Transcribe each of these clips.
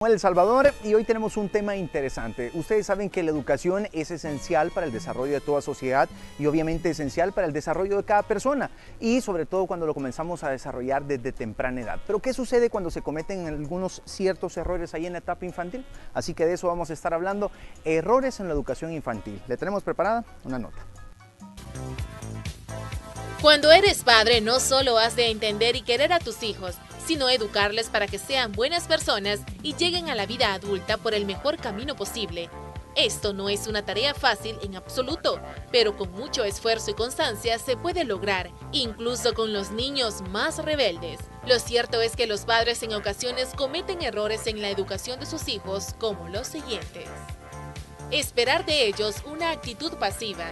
El Salvador, y hoy tenemos un tema interesante. Ustedes saben que la educación es esencial para el desarrollo de toda sociedad y obviamente esencial para el desarrollo de cada persona y sobre todo cuando lo comenzamos a desarrollar desde temprana edad. Pero ¿qué sucede cuando se cometen algunos ciertos errores ahí en la etapa infantil? Así que de eso vamos a estar hablando, errores en la educación infantil. ¿Le tenemos preparada una nota? Cuando eres padre, no solo has de entender y querer a tus hijos, sino educarles para que sean buenas personas y lleguen a la vida adulta por el mejor camino posible. Esto no es una tarea fácil en absoluto, pero con mucho esfuerzo y constancia se puede lograr, incluso con los niños más rebeldes. Lo cierto es que los padres en ocasiones cometen errores en la educación de sus hijos, como los siguientes. Esperar de ellos una actitud pasiva.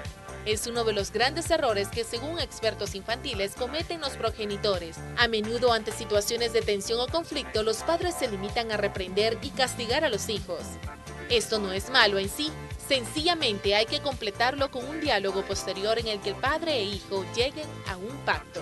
Es uno de los grandes errores que, según expertos infantiles, cometen los progenitores. A menudo, ante situaciones de tensión o conflicto, los padres se limitan a reprender y castigar a los hijos. Esto no es malo en sí, sencillamente hay que completarlo con un diálogo posterior en el que el padre e hijo lleguen a un pacto.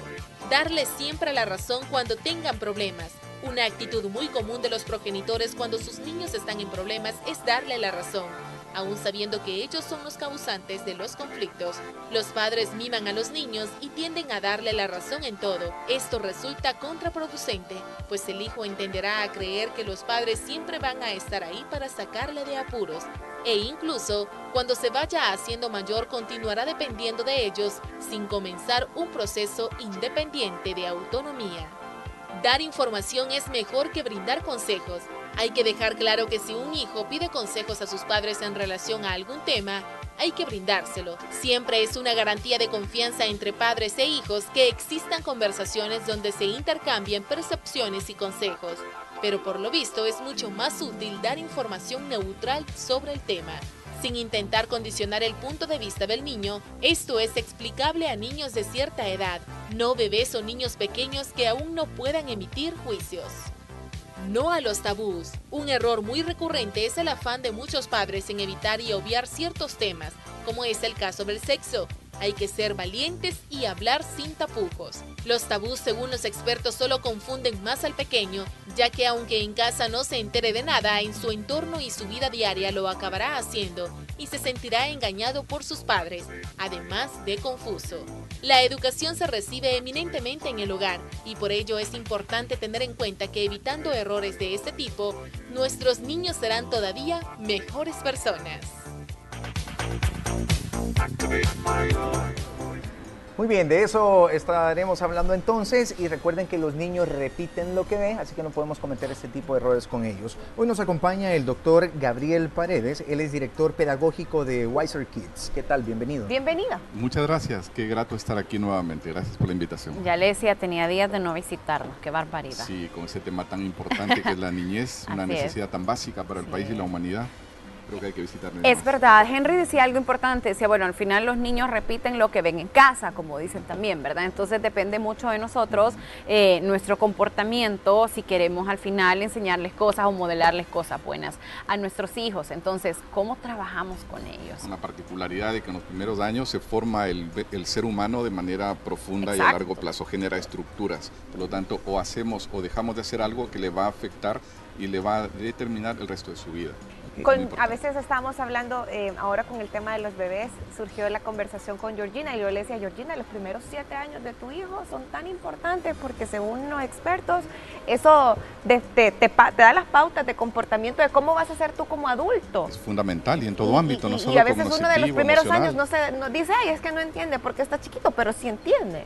Darles siempre la razón cuando tengan problemas. Una actitud muy común de los progenitores cuando sus niños están en problemas es darle la razón. Aún sabiendo que ellos son los causantes de los conflictos, los padres miman a los niños y tienden a darle la razón en todo. Esto resulta contraproducente, pues el hijo entenderá a creer que los padres siempre van a estar ahí para sacarle de apuros, e incluso cuando se vaya haciendo mayor continuará dependiendo de ellos sin comenzar un proceso independiente de autonomía. Dar información es mejor que brindar consejos. Hay que dejar claro que si un hijo pide consejos a sus padres en relación a algún tema, hay que brindárselo. Siempre es una garantía de confianza entre padres e hijos que existan conversaciones donde se intercambien percepciones y consejos. Pero por lo visto es mucho más útil dar información neutral sobre el tema, sin intentar condicionar el punto de vista del niño. Esto es explicable a niños de cierta edad, no bebés o niños pequeños que aún no puedan emitir juicios. No a los tabús. Un error muy recurrente es el afán de muchos padres en evitar y obviar ciertos temas, como es el caso del sexo. Hay que ser valientes y hablar sin tapujos. Los tabús, según los expertos, solo confunden más al pequeño, ya que aunque en casa no se entere de nada, en su entorno y su vida diaria lo acabará haciendo y se sentirá engañado por sus padres, además de confuso. La educación se recibe eminentemente en el hogar y por ello es importante tener en cuenta que evitando errores de este tipo, nuestros niños serán todavía mejores personas. Muy bien, de eso estaremos hablando entonces y recuerden que los niños repiten lo que ven, así que no podemos cometer este tipo de errores con ellos. Hoy nos acompaña el doctor Gabriel Paredes, él es director pedagógico de Wiser Kids. ¿Qué tal? Bienvenido. Bienvenida. Muchas gracias, qué grato estar aquí nuevamente, gracias por la invitación. Ya le decía, tenía días de no visitarnos, qué barbaridad. Sí, con ese tema tan importante que es la niñez, una necesidad tan básica para el país y la humanidad. Creo que hay que visitarle. Es verdad, Henry decía algo importante, decía, bueno, al final los niños repiten lo que ven en casa, como dicen también, ¿verdad? Entonces depende mucho de nosotros, nuestro comportamiento, si queremos al final enseñarles cosas o modelarles cosas buenas a nuestros hijos. Entonces, ¿cómo trabajamos con ellos? Con la particularidad de que en los primeros años se forma el ser humano de manera profunda. Exacto. Y a largo plazo genera estructuras. Por lo tanto, o hacemos o dejamos de hacer algo que le va a afectar y le va a determinar el resto de su vida. A veces estábamos hablando, ahora con el tema de los bebés, surgió la conversación con Georgina y yo le decía, Georgina, los primeros 7 años de tu hijo son tan importantes porque según los expertos, eso te da las pautas de comportamiento de cómo vas a ser tú como adulto. Es fundamental y en todo ámbito, no solo y a veces uno de los primeros emocional. años no dice, ay, es que no entiende porque está chiquito, pero sí entiende.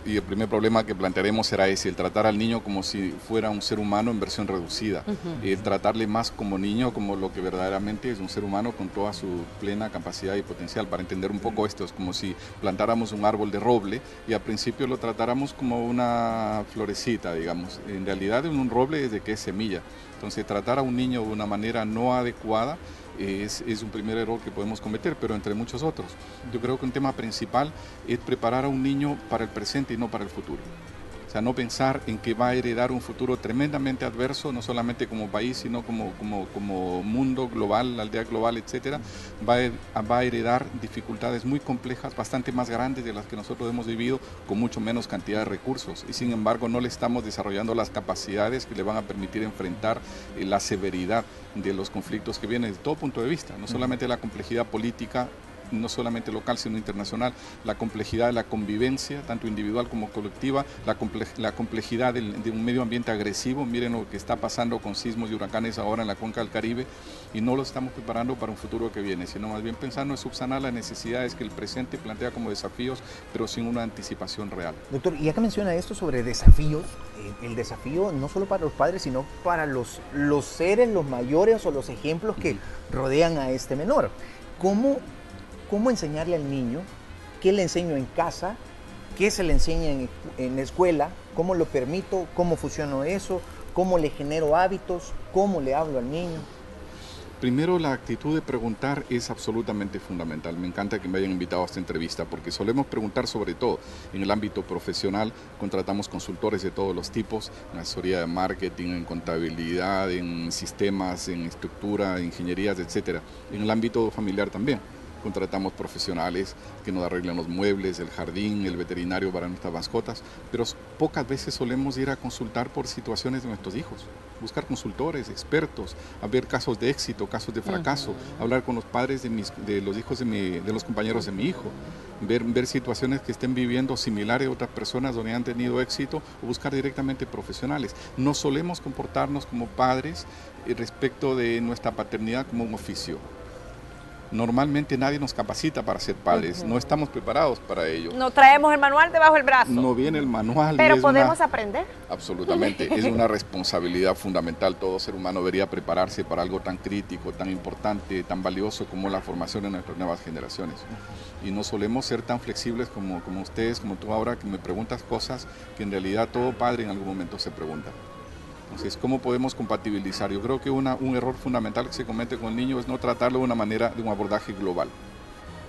Y el primer problema que plantearemos será ese, el tratar al niño como si fuera un ser humano en versión reducida, el tratarle más como niño, como lo que verdaderamente es un ser humano con toda su plena capacidad y potencial. Para entender un poco esto, es como si plantáramos un árbol de roble y al principio lo tratáramos como una florecita, digamos. En realidad un roble es de que es semilla. Entonces tratar a un niño de una manera no adecuada es un primer error que podemos cometer, pero entre muchos otros. Yo creo que un tema principal es preparar a un niño para el presente y no para el futuro. O sea, no pensar en que va a heredar un futuro tremendamente adverso, no solamente como país, sino como mundo global, aldea global, etcétera. Va a heredar dificultades muy complejas, bastante más grandes de las que nosotros hemos vivido, con mucho menos cantidad de recursos. Y sin embargo, no le estamos desarrollando las capacidades que le van a permitir enfrentar la severidad de los conflictos que vienen de todo punto de vista, no solamente la complejidad política, no solamente local sino internacional, la complejidad de la convivencia, tanto individual como colectiva, la complejidad de un medio ambiente agresivo. Miren lo que está pasando con sismos y huracanes ahora en la cuenca del Caribe, y no lo estamos preparando para un futuro que viene, sino más bien pensando en subsanar las necesidades que el presente plantea como desafíos, pero sin una anticipación real. Doctor, y ya que menciona esto sobre desafíos, el desafío no solo para los padres, sino para los seres, los mayores o los ejemplos que rodean a este menor. ¿Cómo enseñarle al niño? ¿Qué le enseño en casa? ¿Qué se le enseña en la escuela? ¿Cómo lo permito? ¿Cómo funciona eso? ¿Cómo le genero hábitos? ¿Cómo le hablo al niño? Primero, la actitud de preguntar es absolutamente fundamental. Me encanta que me hayan invitado a esta entrevista porque solemos preguntar sobre todo. En el ámbito profesional contratamos consultores de todos los tipos, en asesoría de marketing, en contabilidad, en sistemas, en estructura, ingenierías, etcétera. En el ámbito familiar también. Contratamos profesionales que nos arreglan los muebles, el jardín, el veterinario para nuestras mascotas, pero pocas veces solemos ir a consultar por situaciones de nuestros hijos, buscar consultores, expertos, a ver casos de éxito, casos de fracaso, hablar con los padres de los hijos de los compañeros de mi hijo, ver situaciones que estén viviendo similares a otras personas donde han tenido éxito, o buscar directamente profesionales. No solemos comportarnos como padres respecto de nuestra paternidad como un oficio. Normalmente nadie nos capacita para ser padres, no estamos preparados para ello. No traemos el manual debajo del brazo. No viene el manual. Pero podemos aprender. Absolutamente, es una responsabilidad fundamental. Todo ser humano debería prepararse para algo tan crítico, tan importante, tan valioso como la formación de nuestras nuevas generaciones. Y no solemos ser tan flexibles como ustedes, como tú ahora, que me preguntas cosas que en realidad todo padre en algún momento se pregunta. Entonces, ¿cómo podemos compatibilizar? Yo creo que un error fundamental que se comete con el niño es no tratarlo de una manera, de un abordaje global.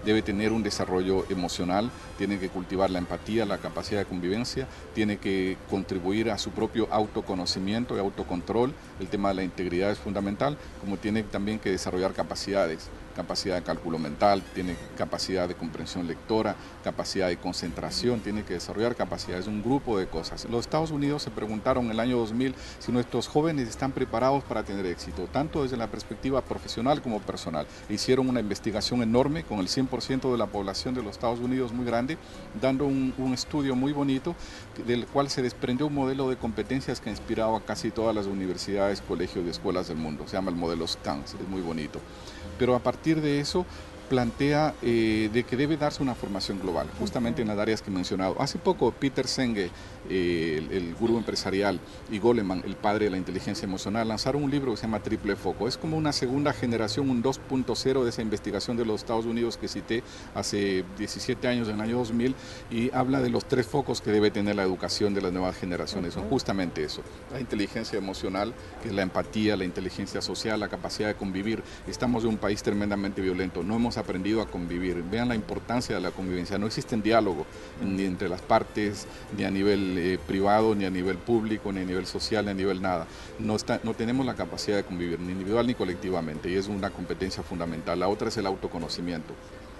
Debe tener un desarrollo emocional, tiene que cultivar la empatía, la capacidad de convivencia, tiene que contribuir a su propio autoconocimiento y autocontrol. El tema de la integridad es fundamental, como tiene también que desarrollar capacidades. Capacidad de cálculo mental, tiene capacidad de comprensión lectora, capacidad de concentración, tiene que desarrollar capacidades, un grupo de cosas. Los Estados Unidos se preguntaron en el año 2000 si nuestros jóvenes están preparados para tener éxito, tanto desde la perspectiva profesional como personal. Hicieron una investigación enorme con el 100% de la población de los Estados Unidos, muy grande, dando un estudio muy bonito del cual se desprendió un modelo de competencias que ha inspirado a casi todas las universidades, colegios y escuelas del mundo. Se llama el modelo STANS, es muy bonito. Pero a partir de eso plantea de que debe darse una formación global, justamente en las áreas que he mencionado. Hace poco Peter Senge, el gurú empresarial, y Goleman, el padre de la inteligencia emocional, lanzaron un libro que se llama Triple Foco. Es como una segunda generación, un 2.0 de esa investigación de los Estados Unidos que cité hace 17 años, en el año 2000, y habla de los 3 focos que debe tener la educación de las nuevas generaciones. Son justamente eso: la inteligencia emocional, que es la empatía, la inteligencia social, la capacidad de convivir. Estamos en un país tremendamente violento, no hemos aprendido a convivir. Vean la importancia de la convivencia. No existe diálogo ni entre las partes, ni a nivel privado, ni a nivel público, ni a nivel social, ni a nivel nada. No tenemos la capacidad de convivir, ni individual ni colectivamente, y es una competencia fundamental. La otra es el autoconocimiento.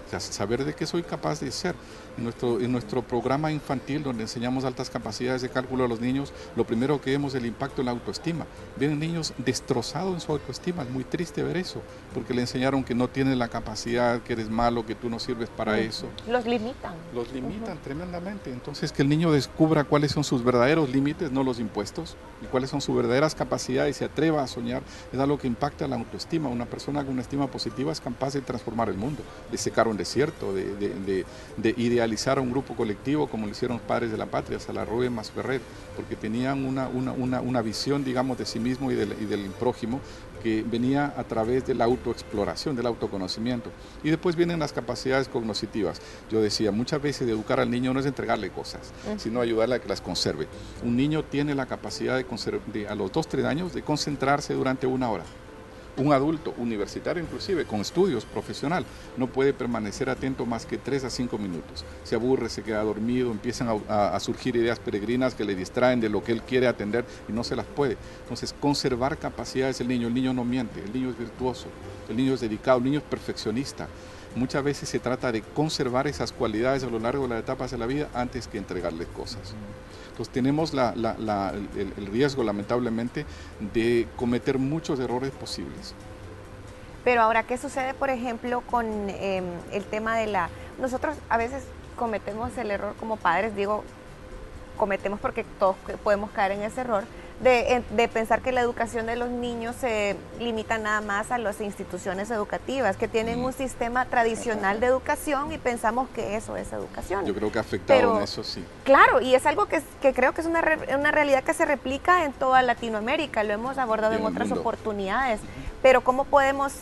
O sea, saber de qué soy capaz de ser. En nuestro programa infantil, donde enseñamos altas capacidades de cálculo a los niños, lo primero que vemos es el impacto en la autoestima. Vienen niños destrozados en su autoestima. Es muy triste ver eso, porque le enseñaron que no tienes la capacidad, que eres malo, que tú no sirves para eso. Los limitan. Los limitan tremendamente. Entonces, que el niño descubra cuáles son sus verdaderos límites, no los impuestos, y cuáles son sus verdaderas capacidades, y se atreva a soñar, es algo que impacta la autoestima. Una persona con una estima positiva es capaz de transformar el mundo, de secar un desierto, de idealizar a un grupo colectivo como lo hicieron los padres de la patria, Salarrué y Masferrer, porque tenían una visión, digamos, de sí mismo y del prójimo, que venía a través de la autoexploración, del autoconocimiento. Y después vienen las capacidades cognitivas. Yo decía, muchas veces educar al niño no es entregarle cosas, sino ayudarle a que las conserve. Un niño tiene la capacidad a los 2-3 años de concentrarse durante 1 hora. Un adulto universitario inclusive, con estudios profesional, no puede permanecer atento más que 3 a 5 minutos. Se aburre, se queda dormido, empiezan a surgir ideas peregrinas que le distraen de lo que él quiere atender y no se las puede. Entonces, conservar capacidades del niño. El niño no miente, el niño es virtuoso, el niño es dedicado, el niño es perfeccionista. Muchas veces se trata de conservar esas cualidades a lo largo de las etapas de la vida antes que entregarles cosas. Entonces tenemos el riesgo, lamentablemente, de cometer muchos errores posibles. Pero ahora, ¿qué sucede, por ejemplo, con el tema de Nosotros a veces cometemos el error como padres, digo, cometemos porque todos podemos caer en ese error, de pensar que la educación de los niños se limita nada más a las instituciones educativas, que tienen un sistema tradicional de educación y pensamos que eso es educación. Yo creo que ha afectado en eso, sí. Claro, y es algo que creo que es una realidad que se replica en toda Latinoamérica, lo hemos abordado en otras oportunidades, pero ¿cómo podemos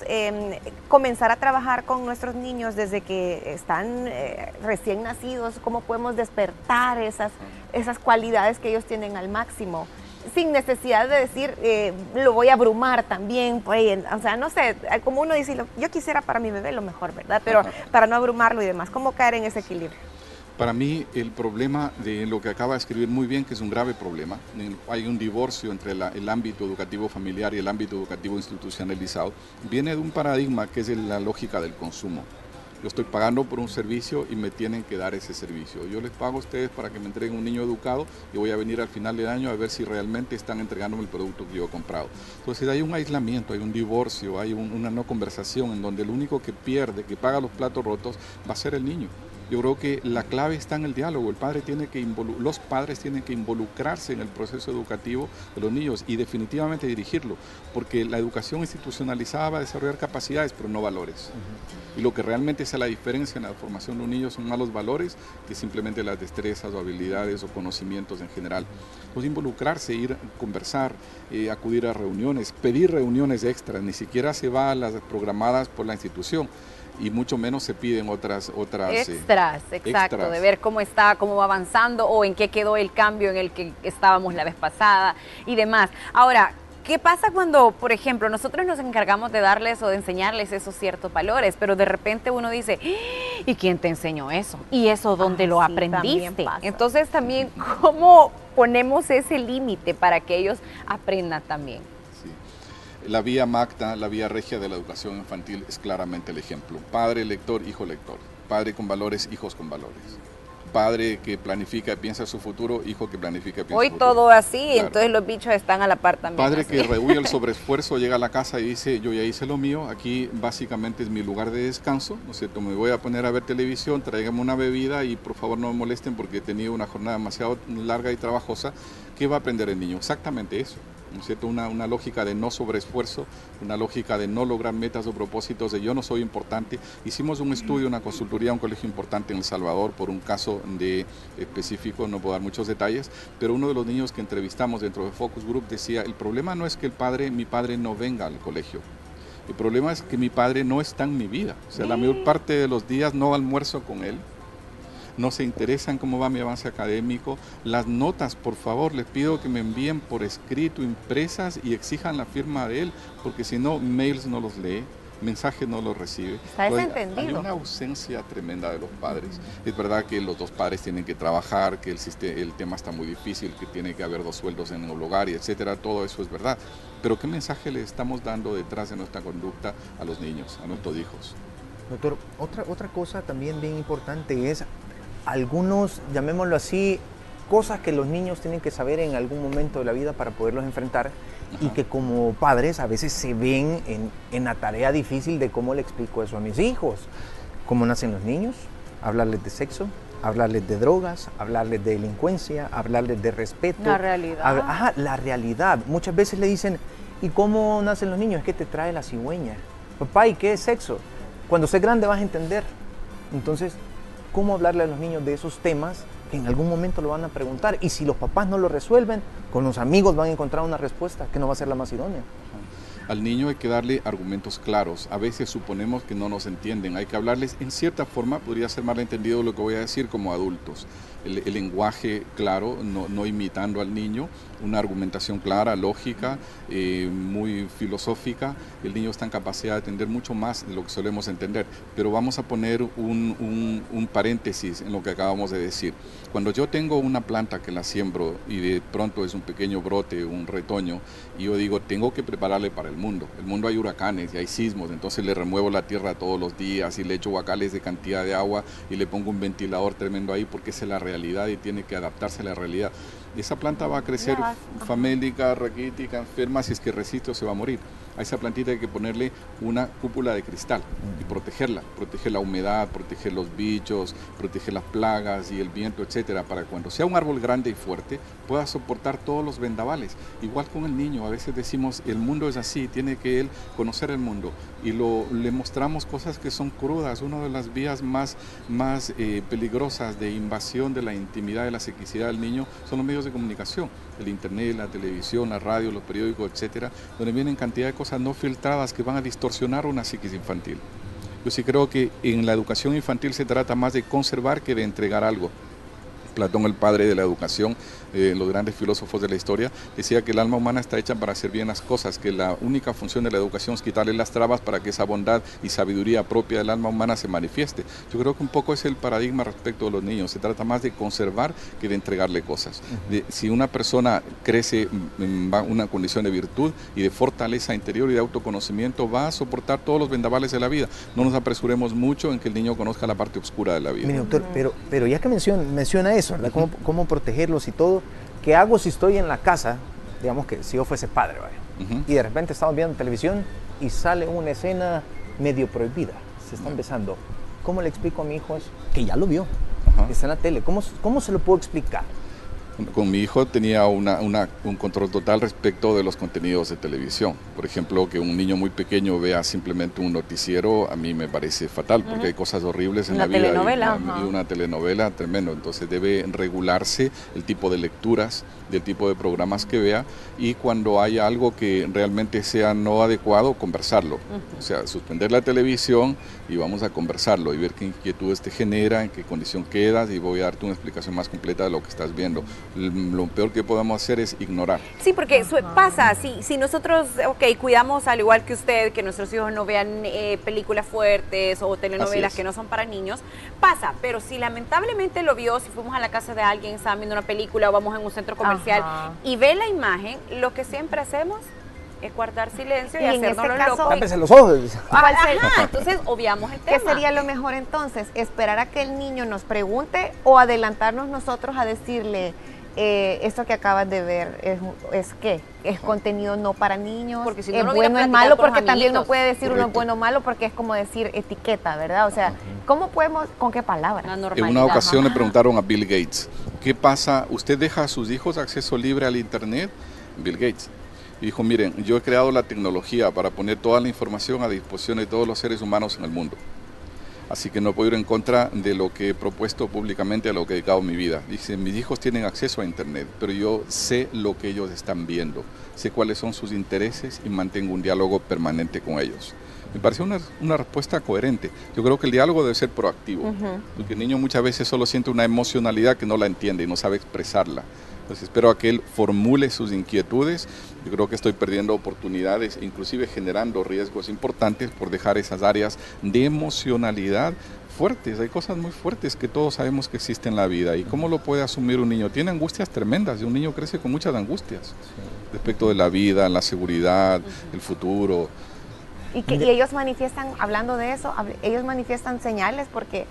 comenzar a trabajar con nuestros niños desde que están recién nacidos? ¿Cómo podemos despertar esas cualidades que ellos tienen al máximo? Sin necesidad de decir, lo voy a abrumar también, pues, o sea, no sé, como uno dice, yo quisiera para mi bebé lo mejor, ¿verdad? Pero para no abrumarlo y demás, ¿cómo caer en ese equilibrio? Para mí, el problema de lo que acaba de escribir muy bien, que es un grave problema, hay un divorcio entre el ámbito educativo familiar y el ámbito educativo institucionalizado, viene de un paradigma que es la lógica del consumo. Yo estoy pagando por un servicio y me tienen que dar ese servicio. Yo les pago a ustedes para que me entreguen un niño educado y voy a venir al final del año a ver si realmente están entregándome el producto que yo he comprado. Entonces hay un aislamiento, hay un divorcio, hay una no conversación en donde el único que pierde, que paga los platos rotos, va a ser el niño. Yo creo que la clave está en el diálogo. Los padres tienen que involucrarse en el proceso educativo de los niños y definitivamente dirigirlo, porque la educación institucionalizada va a desarrollar capacidades, pero no valores. Y lo que realmente hace la diferencia en la formación de un niño son más los valores que simplemente las destrezas o habilidades o conocimientos en general. Entonces involucrarse, ir a conversar, acudir a reuniones, pedir reuniones extras, ni siquiera se va a las programadas por la institución. Y mucho menos se piden otras extras, exacto, de ver cómo está, cómo va avanzando o en qué quedó el cambio en el que estábamos la vez pasada y demás. Ahora, ¿qué pasa cuando, por ejemplo, nosotros nos encargamos de darles o de enseñarles esos ciertos valores, pero de repente uno dice, ¿y quién te enseñó eso? ¿Y eso dónde lo aprendiste? Entonces también, ¿cómo ponemos ese límite para que ellos aprendan también? La vía Magna, la vía regia de la educación infantil es claramente el ejemplo. Padre lector, hijo lector. Padre con valores, hijos con valores. Padre que planifica y piensa su futuro, hijo que planifica y piensa su futuro. Hoy todo así, claro. Entonces los bichos están a la par también. Padre así. Que rehuye el sobreesfuerzo, llega a la casa y dice, yo ya hice lo mío, aquí básicamente es mi lugar de descanso, ¿no es cierto? Me voy a poner a ver televisión, tráigame una bebida y por favor no me molesten porque he tenido una jornada demasiado larga y trabajosa. ¿Qué va a aprender el niño? Exactamente eso. ¿No es cierto? Una lógica de no sobreesfuerzo, una lógica de no lograr metas o propósitos, de yo no soy importante. Hicimos un estudio, una consultoría a un colegio importante en El Salvador por un caso específico, no puedo dar muchos detalles, pero uno de los niños que entrevistamos dentro de Focus Group decía, el problema no es que mi padre no venga al colegio, el problema es que mi padre no está en mi vida, o sea, la mayor parte de los días no almuerzo con él, no se interesan cómo va mi avance académico. Las notas, por favor, les pido que me envíen por escrito, impresas y exijan la firma de él, porque si no, mails no los lee, mensajes no los recibe. Está desentendido. Hay una ausencia tremenda de los padres. Es verdad que los dos padres tienen que trabajar, que el tema está muy difícil, que tiene que haber 2 sueldos en el hogar y etcétera, todo eso es verdad. Pero ¿qué mensaje le estamos dando detrás de nuestra conducta a los niños, a nuestros hijos? Doctor, otra cosa también bien importante es algunos, llamémoslo así, cosas que los niños tienen que saber en algún momento de la vida para poderlos enfrentar. Ajá. Y que como padres a veces se ven en la tarea difícil de cómo le explico eso a mis hijos. Cómo nacen los niños, hablarles de sexo, hablarles de drogas, hablarles de delincuencia, hablarles de respeto. La realidad. Ajá, la realidad. Muchas veces le dicen, ¿y cómo nacen los niños? Es que te trae la cigüeña. Papá, ¿y qué es sexo? Cuando seas grande vas a entender. Entonces, ¿cómo hablarle a los niños de esos temas que en algún momento lo van a preguntar? Y si los papás no lo resuelven, con los amigos van a encontrar una respuesta que no va a ser la más idónea. Al niño hay que darle argumentos claros. A veces suponemos que no nos entienden. Hay que hablarles en cierta forma, podría ser malentendido lo que voy a decir, como adultos. El lenguaje claro, no imitando al niño, una argumentación clara, lógica, muy filosófica. El niño está en capacidad de entender mucho más de lo que solemos entender. Pero vamos a poner un paréntesis en lo que acabamos de decir. Cuando yo tengo una planta que la siembro y de pronto es un pequeño brote, un retoño, y yo digo, tengo que prepararle para el mundo. El mundo hay huracanes y hay sismos, entonces le remuevo la tierra todos los días y le echo guacales de cantidad de agua y le pongo un ventilador tremendo ahí porque esa es la realidad y tiene que adaptarse a la realidad. Esa planta va a crecer famélica, raquítica, enferma, si es que resiste o se va a morir. A esa plantita hay que ponerle una cúpula de cristal y protegerla, proteger la humedad, proteger los bichos, proteger las plagas y el viento, etcétera, para cuando sea un árbol grande y fuerte pueda soportar todos los vendavales. Igual con el niño, a veces decimos el mundo es así, tiene que él conocer el mundo y le mostramos cosas que son crudas. Una de las vías más peligrosas de invasión de la intimidad, de la psiquicidad del niño son los medios de comunicación, el internet, la televisión, la radio, los periódicos, etcétera, donde vienen cantidad de cosas no filtradas que van a distorsionar una psiquis infantil. Yo sí creo que en la educación infantil se trata más de conservar que de entregar algo. Platón, el padre de la educación, los grandes filósofos de la historia, decía que el alma humana está hecha para hacer bien las cosas, que la única función de la educación es quitarle las trabas para que esa bondad y sabiduría propia del alma humana se manifieste. Yo creo que un poco es el paradigma respecto de los niños, se trata más de conservar que de entregarle cosas. Si una persona crece en una condición de virtud y de fortaleza interior y de autoconocimiento, va a soportar todos los vendavales de la vida. No nos apresuremos mucho en que el niño conozca la parte oscura de la vida. Mire, doctor, pero ya que menciona eso, ¿verdad? ¿Cómo protegerlos y todo? ¿Qué hago si estoy en la casa, digamos que si yo fuese padre, ¿vale? Y de repente estamos viendo televisión y sale una escena medio prohibida, se están besando? ¿Cómo le explico a mi hijo eso? Que ya lo vio, que está en la tele. ¿Cómo se lo puedo explicar? Con mi hijo tenía un control total respecto de los contenidos de televisión. Por ejemplo, que un niño muy pequeño vea simplemente un noticiero, a mí me parece fatal, porque hay cosas horribles en la vida. Y una telenovela tremendo. Entonces debe regularse el tipo de lecturas, del tipo de programas que vea, y cuando haya algo que realmente sea no adecuado, conversarlo. O sea, suspender la televisión y vamos a conversarlo y ver qué inquietudes te genera, en qué condición quedas, y voy a darte una explicación más completa de lo que estás viendo. Lo peor que podemos hacer es ignorar. Sí, porque pasa, si nosotros, cuidamos al igual que usted, que nuestros hijos no vean películas fuertes o telenovelas que no son para niños, pasa, pero si lamentablemente lo vio, si fuimos a la casa de alguien, estaban viendo una película o vamos en un centro comercial y ve la imagen, lo que siempre hacemos es guardar silencio y hacernos los locos. Tápese los ojos. Entonces obviamos el tema. ¿Qué sería lo mejor entonces? ¿Esperar a que el niño nos pregunte o adelantarnos nosotros a decirle esto que acabas de ver es qué? ¿Es contenido no para niños? Porque si no, ¿Es bueno, es malo? Porque también no puede decir uno es bueno o malo porque es como decir etiqueta, ¿verdad? O sea, ¿cómo podemos, con qué palabras? En una ocasión le preguntaron a Bill Gates, ¿qué pasa? ¿Usted deja a sus hijos acceso libre al internet? Bill Gates. Y dijo, miren, yo he creado la tecnología para poner toda la información a disposición de todos los seres humanos en el mundo. Así que no puedo ir en contra de lo que he propuesto públicamente, a lo que he dedicado mi vida. Dice, mis hijos tienen acceso a internet, pero yo sé lo que ellos están viendo, sé cuáles son sus intereses y mantengo un diálogo permanente con ellos. Me pareció una respuesta coherente. Yo creo que el diálogo debe ser proactivo, porque el niño muchas veces solo siente una emocionalidad que no la entiende y no sabe expresarla. Entonces espero a que él formule sus inquietudes. Yo creo que estoy perdiendo oportunidades, inclusive generando riesgos importantes por dejar esas áreas de emocionalidad fuertes. Hay cosas muy fuertes que todos sabemos que existen en la vida. ¿Y cómo lo puede asumir un niño? Tiene angustias tremendas y un niño crece con muchas angustias respecto de la vida, la seguridad, el futuro. Y ellos manifiestan, hablando de eso, ellos manifiestan señales porque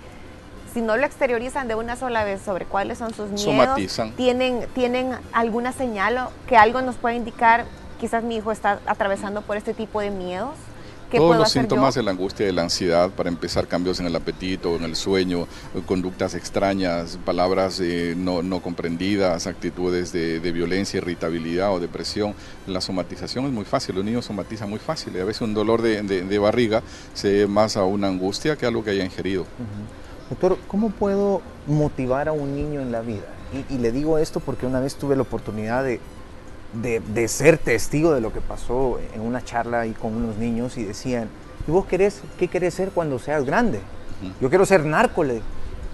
si no lo exteriorizan de una sola vez sobre cuáles son sus miedos, somatizan. ¿Tienen alguna señal o que algo nos puede indicar, quizás mi hijo está atravesando por este tipo de miedos? Todos los síntomas de la angustia y de la ansiedad, para empezar cambios en el apetito, en el sueño, conductas extrañas, palabras no comprendidas, actitudes de violencia, irritabilidad o depresión. La somatización es muy fácil, los niños somatizan muy fácil y a veces un dolor de barriga se debe más a una angustia que a algo que haya ingerido. Doctor, ¿cómo puedo motivar a un niño en la vida? Y le digo esto porque una vez tuve la oportunidad de de ser testigo de lo que pasó en una charla ahí con unos niños y decían, ¿y vos qué querés ser cuando seas grande? Yo quiero ser narco, le digo.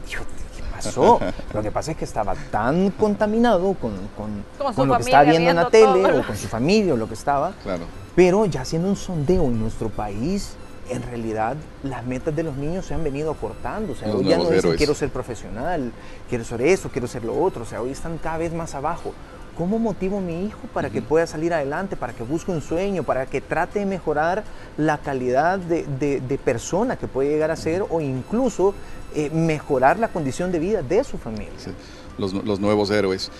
¿Qué pasó? Lo que pasa es que estaba tan contaminado con lo que estaba viendo en la tele o con su familia o lo que estaba. Claro. Pero ya haciendo un sondeo en nuestro país, en realidad las metas de los niños se han venido acortando. O sea, hoy ya no dicen quiero ser profesional, quiero ser eso, quiero ser lo otro. O sea, hoy están cada vez más abajo. ¿Cómo motivo a mi hijo para que pueda salir adelante, para que busque un sueño, para que trate de mejorar la calidad de persona que puede llegar a ser o incluso mejorar la condición de vida de su familia? Sí, los nuevos héroes.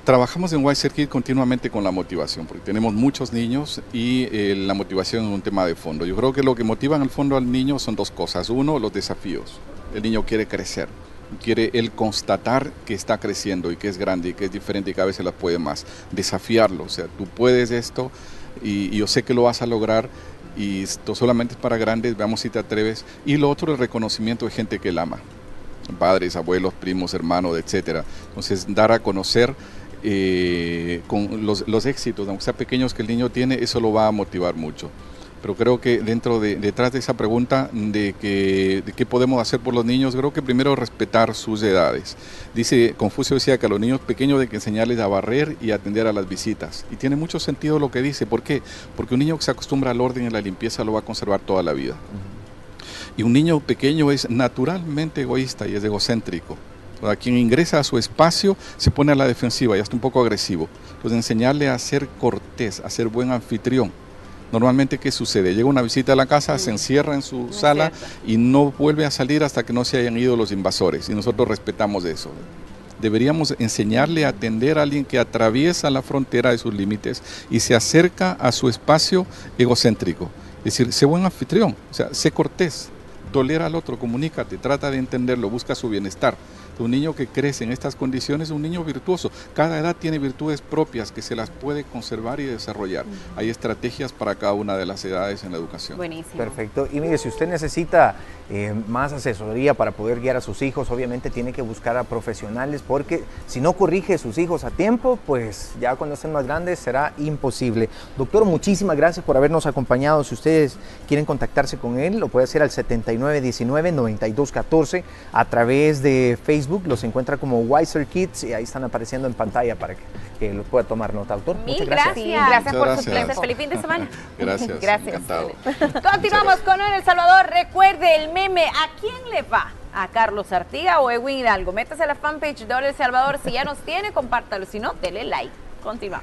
Trabajamos en Wiser Kids continuamente con la motivación, porque tenemos muchos niños y la motivación es un tema de fondo. Yo creo que lo que motiva en el fondo al niño son dos cosas. Uno, los desafíos. El niño quiere crecer. Quiere él constatar que está creciendo y que es grande y que es diferente y cada vez se la puede más. Desafiarlo, o sea, tú puedes esto y yo sé que lo vas a lograr y esto solamente es para grandes, veamos si te atreves. Y lo otro, el reconocimiento de gente que él ama, padres, abuelos, primos, hermanos, etcétera. Entonces, dar a conocer con los éxitos, aunque sea pequeños que el niño tiene, eso lo va a motivar mucho. Pero creo que detrás de esa pregunta de qué podemos hacer por los niños, creo que primero respetar sus edades. Confucio decía que a los niños pequeños hay que enseñarles a barrer y a atender a las visitas. Y tiene mucho sentido lo que dice. ¿Por qué? Porque un niño que se acostumbra al orden y a la limpieza lo va a conservar toda la vida. Y un niño pequeño es naturalmente egoísta y es egocéntrico. A quien ingresa a su espacio se pone a la defensiva y hasta un poco agresivo. Entonces enseñarle a ser cortés, a ser buen anfitrión. Normalmente, ¿qué sucede? Llega una visita a la casa, se encierra en su sala y no vuelve a salir hasta que no se hayan ido los invasores. Y nosotros respetamos eso. Deberíamos enseñarle a atender a alguien que atraviesa la frontera de sus límites y se acerca a su espacio egocéntrico. Es decir, sé buen anfitrión, o sea, sé cortés, tolera al otro, comunícate, trata de entenderlo, busca su bienestar. Un niño que crece en estas condiciones es un niño virtuoso. Cada edad tiene virtudes propias que se las puede conservar y desarrollar. Hay estrategias para cada una de las edades en la educación. Buenísimo. Perfecto. Y mire, si usted necesita más asesoría para poder guiar a sus hijos, obviamente tiene que buscar a profesionales, porque si no corrige a sus hijos a tiempo, pues ya cuando estén más grandes será imposible. Doctor, muchísimas gracias por habernos acompañado. Si ustedes quieren contactarse con él, lo puede hacer al 7919-9214 a través de Facebook. Los encuentra como Wiser Kids y ahí están apareciendo en pantalla para que lo pueda tomar nota. Doctor, muchas gracias. Gracias por su tiempo. Feliz fin de semana. Gracias. Encantado. Continuamos con El Salvador. Recuerde el meme. ¿A quién le va? ¿A Carlos Artiga o Edwin Hidalgo? Métase a la fanpage de El Salvador. Si ya nos tiene, compártalo. Si no, dele like. Continuamos.